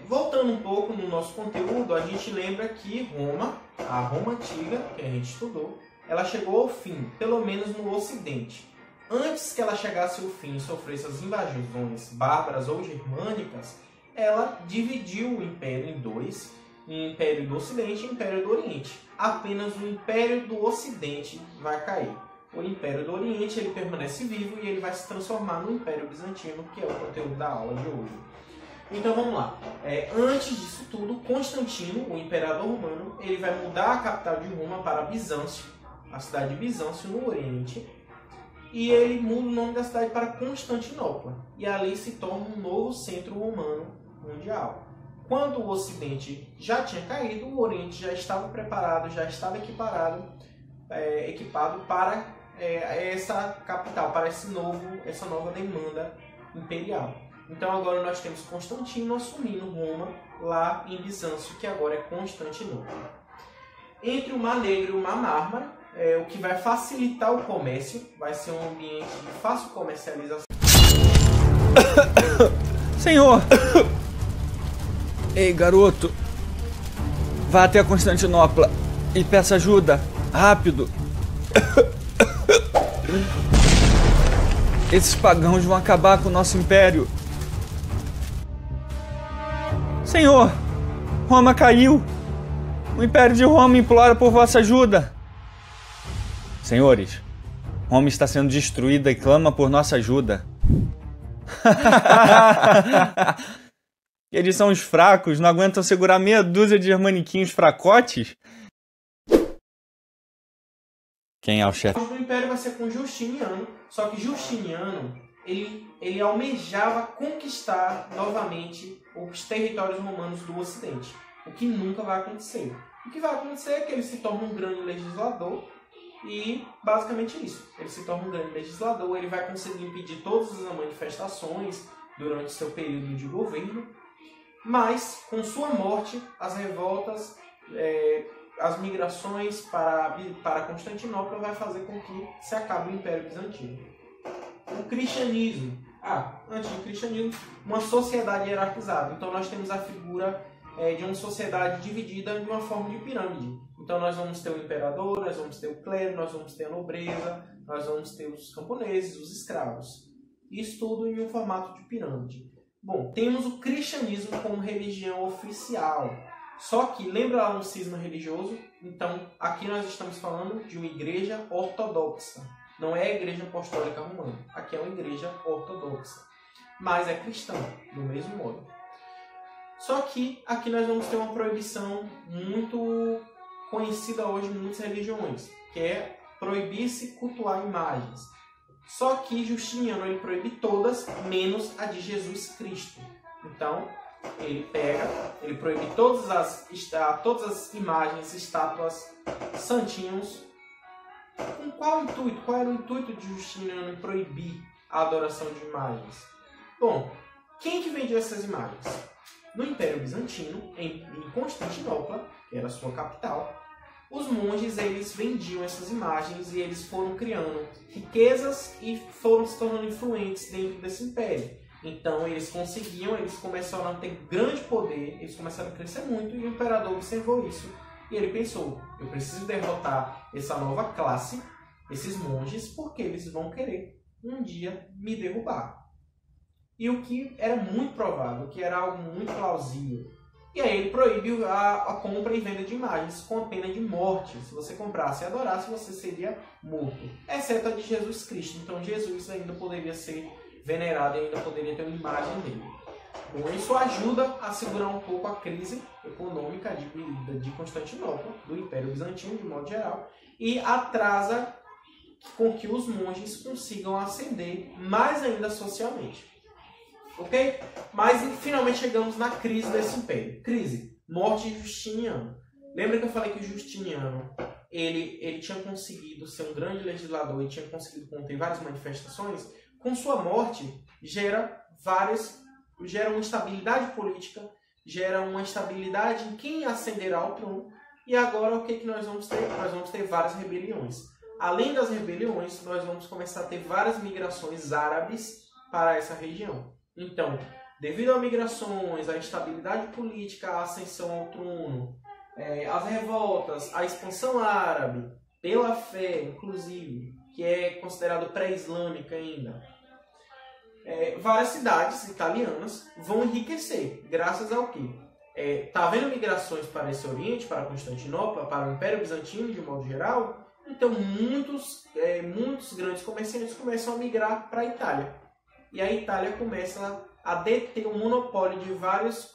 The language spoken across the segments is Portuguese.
Voltando um pouco no nosso conteúdo, a gente lembra que Roma, a Roma antiga, que a gente estudou, ela chegou ao fim, pelo menos no Ocidente. Antes que ela chegasse ao fim e sofresse as invasões bárbaras ou germânicas, ela dividiu o Império em dois, o Império do Ocidente e o Império do Oriente. Apenas o Império do Ocidente vai cair. O Império do Oriente ele permanece vivo e ele vai se transformar no Império Bizantino, que é o conteúdo da aula de hoje. Então vamos lá. Antes disso tudo, Constantino, o imperador romano, ele vai mudar a capital de Roma para Bizâncio, a cidade de Bizâncio no Oriente, e ele muda o nome da cidade para Constantinopla, e ali se torna um novo centro romano mundial. Quando o Ocidente já tinha caído, o Oriente já estava preparado, já estava equipado para essa capital, para essa nova demanda imperial. Então agora nós temos Constantino assumindo Roma lá em Bizâncio, que agora é Constantinopla. Entre o Mar Negro e o Mar Mármara, o que vai facilitar o comércio, vai ser um ambiente de fácil comercialização. Senhor! Ei, garoto! Vá até Constantinopla e peça ajuda, rápido! Esses pagãos vão acabar com o nosso império. Senhor, Roma caiu. O Império de Roma implora por vossa ajuda. Senhores, Roma está sendo destruída e clama por nossa ajuda. Eles são os fracos, não aguentam segurar meia dúzia de germaniquinhos fracotes? Quem é o chefe? O Império vai ser com Justiniano, só que Justiniano ele almejava conquistar novamente os territórios romanos do Ocidente, o que nunca vai acontecer. O que vai acontecer é que ele se torna um grande legislador e basicamente isso. Ele se torna um grande legislador, ele vai conseguir impedir todas as manifestações durante seu período de governo, mas com sua morte, as revoltas, as migrações para Constantinopla vai fazer com que se acabe o Império Bizantino. O cristianismo. Antes do cristianismo, uma sociedade hierarquizada. Então nós temos a figura de uma sociedade dividida de uma forma de pirâmide. Então nós vamos ter o imperador, nós vamos ter o clero, nós vamos ter a nobreza, nós vamos ter os camponeses, os escravos. Isso tudo em um formato de pirâmide. Bom, temos o cristianismo como religião oficial. Só que, lembra lá no cisma religioso? Então, aqui nós estamos falando de uma igreja ortodoxa. Não é a igreja apostólica romana. Aqui é uma igreja ortodoxa. Mas é cristã, do mesmo modo. Só que aqui nós vamos ter uma proibição muito conhecida hoje em muitas religiões, que é proibir-se cultuar imagens. Só que Justiniano ele proíbe todas, menos a de Jesus Cristo. Então, ele proíbe todas as imagens, estátuas, santinhos. Com qual intuito? Qual era o intuito de Justiniano em proibir a adoração de imagens? Bom, quem que vendia essas imagens? No Império Bizantino, em Constantinopla, que era a sua capital, os monges eles vendiam essas imagens e eles foram criando riquezas e foram se tornando influentes dentro desse império. Então eles começaram a ter grande poder, eles começaram a crescer muito e o imperador observou isso. E ele pensou, eu preciso derrotar essa nova classe, esses monges, porque eles vão querer um dia me derrubar. E o que era muito provável, que era algo muito plausível. E aí ele proíbe a compra e venda de imagens com a pena de morte. Se você comprasse e adorasse, você seria morto. Exceto a de Jesus Cristo. Então Jesus ainda poderia ser venerado e ainda poderia ter uma imagem dele. Bom, isso ajuda a segurar um pouco a crise econômica de Constantinopla, do Império Bizantino de modo geral, e atrasa com que os monges consigam ascender mais ainda socialmente. Ok? Mas finalmente chegamos na crise desse império. Crise, morte de Justiniano. Lembra que eu falei que Justiniano ele tinha conseguido ser um grande legislador e tinha conseguido conter várias manifestações? Com sua morte, gera uma instabilidade política, gera uma instabilidade em quem ascenderá ao trono. E agora o que nós vamos ter? Nós vamos ter várias rebeliões. Além das rebeliões, nós vamos começar a ter várias migrações árabes para essa região. Então, Devido a migrações, à instabilidade política, à ascensão ao trono, as revoltas, a expansão árabe, pela fé, inclusive, que é considerado pré-islâmica ainda, várias cidades italianas vão enriquecer, graças ao quê? Tá havendo migrações para esse Oriente, para Constantinopla, para o Império Bizantino de modo geral, então muitos grandes comerciantes começam a migrar para a Itália. E a Itália começa a deter o monopólio de várias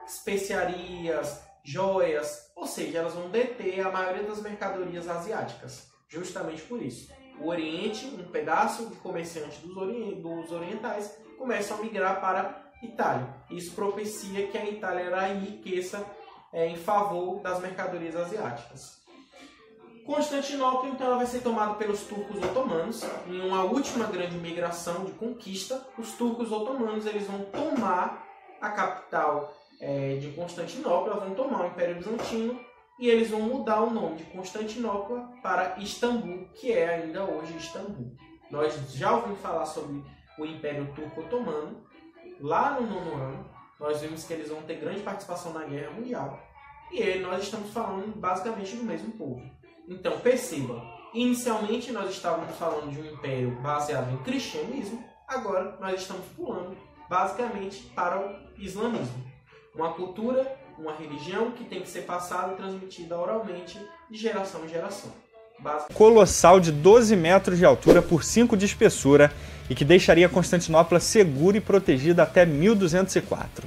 especiarias, joias, ou seja, elas vão deter a maioria das mercadorias asiáticas, justamente por isso. O Oriente, um pedaço de comerciantes dos orientais, começam a migrar para a Itália. Isso propicia que a Itália enriqueça em favor das mercadorias asiáticas. Constantinopla, então, ela vai ser tomada pelos turcos otomanos. Em uma última grande migração de conquista, os turcos otomanos eles vão tomar a capital de Constantinopla, vão tomar o Império Bizantino e eles vão mudar o nome de Constantinopla para Istambul, que é ainda hoje Istambul. Nós já ouvimos falar sobre o Império Turco-Otomano. Lá no 9º ano, nós vimos que eles vão ter grande participação na Guerra Mundial. E nós estamos falando basicamente do mesmo povo. Então, perceba, inicialmente nós estávamos falando de um império baseado em cristianismo, agora nós estamos pulando basicamente para o islamismo. Uma cultura, uma religião que tem que ser passada e transmitida oralmente de geração em geração. Colossal de 12 metros de altura por 5 de espessura e que deixaria Constantinopla segura e protegida até 1204.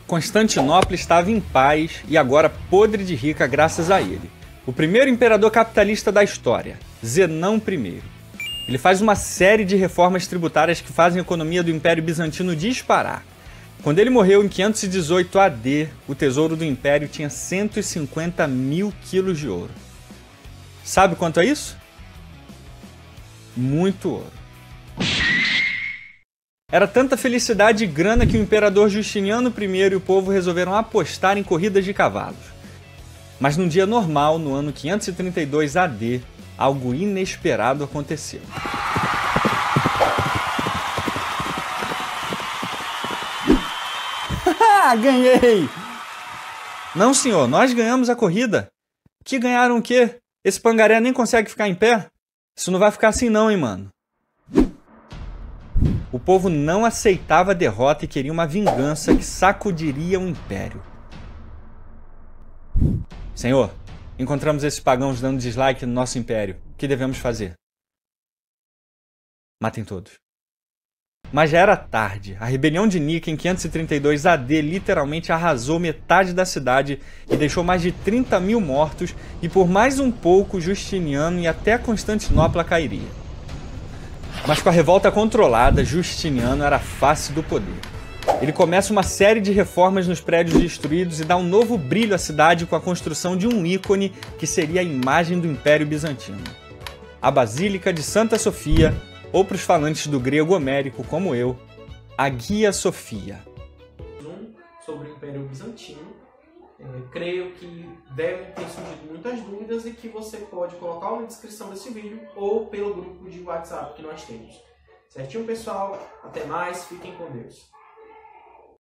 Constantinopla estava em paz e agora podre de rica graças a ele. O primeiro imperador capitalista da história, Zenão I. Ele faz uma série de reformas tributárias que fazem a economia do Império Bizantino disparar. Quando ele morreu em 518 AD, o tesouro do Império tinha 150 mil quilos de ouro. Sabe quanto é isso? Muito ouro. Era tanta felicidade e grana que o imperador Justiniano I e o povo resolveram apostar em corridas de cavalos. Mas num dia normal, no ano 532 AD, algo inesperado aconteceu. Ganhei! Não, senhor, nós ganhamos a corrida. Que ganharam o quê? Esse pangaré nem consegue ficar em pé? Isso não vai ficar assim não, hein, mano? O povo não aceitava a derrota e queria uma vingança que sacudiria o império. Senhor, encontramos esses pagãos dando dislike no nosso império. O que devemos fazer? Matem todos. Mas já era tarde. A rebelião de Nica em 532 AD literalmente arrasou metade da cidade e deixou mais de 30 mil mortos, e por mais um pouco Justiniano e até Constantinopla cairia. Mas com a revolta controlada, Justiniano era a face do poder. Ele começa uma série de reformas nos prédios destruídos e dá um novo brilho à cidade com a construção de um ícone que seria a imagem do Império Bizantino. A Basílica de Santa Sofia, ou para os falantes do grego homérico como eu, Hagia Sophia. Sobre o Império Bizantino. Creio que devem ter surgido muitas dúvidas e que você pode colocar na descrição desse vídeo ou pelo grupo de WhatsApp que nós temos. Certinho, pessoal? Até mais, fiquem com Deus.